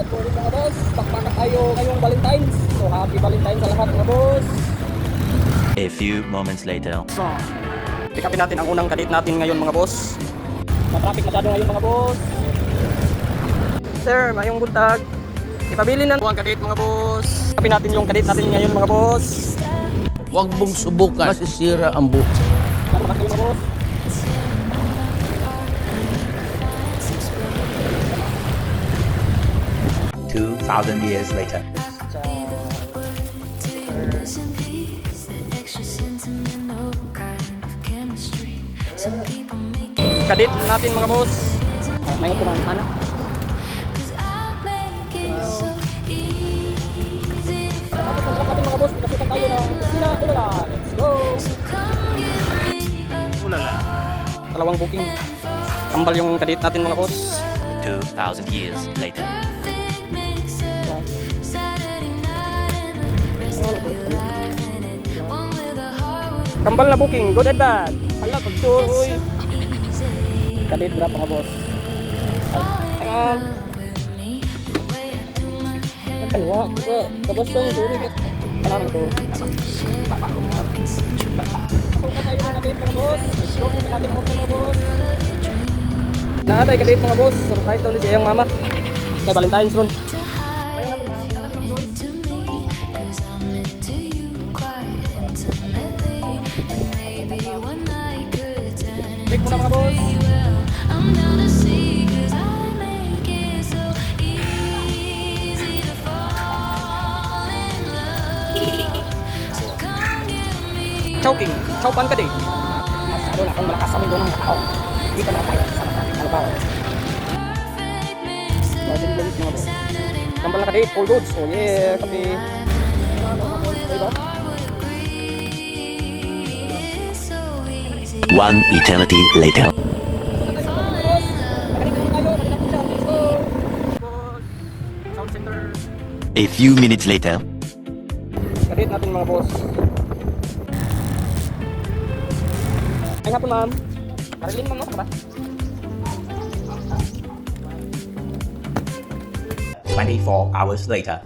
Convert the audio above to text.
Good morning mga boss. Pakpaka tayo ngayong Valentine's. So happy Valentine's sa lahat mga boss. A few moments later. So, pick upin natin ang unang kadate natin ngayon mga boss. Matraffic masyado ngayon mga boss. Sir, mayong buntag. Ipabili na ang kadate mga boss. Pick upin natin yung kadate natin ngayon mga boss. Huwag mong subukan, masisira ang buhok. Matraffic kayo mga boss. 2,000 years later. Kadate natin mga boss. May kumang anak. Tapos mga boss, pinasukan tayo ng Kusina Ulala. Let's go! Ulala. Dalawang booking. Kambal yung kadate natin mga boss. 2,000 years later. Kambal na booking, good and bad. Hala, pagsuoy. Kadate drop mga boss. Tangan. Nagkalwa. Tapos yung duri. Kailangan ito. Pasukan tayo ng kadate mga boss. Pasukan natin mga boss. Nakatay kadate mga boss. Surprise daw ni Jayang mama. Kay Valentine's ron. Break muna mga boss. Choking, chopan ka din. Masyado na kung malakas sa mundo ng tao. Dito na tayo sa ating kalabaw. Martin Blanc mga boss. Kambal na ka din, all goods. Oh yeah, kape. Diba? One eternity later. A few minutes later. Kadate natin mga boss. Ay nga po ma'am. Marilyn ma'am, nasa ka ba? 24 hours later.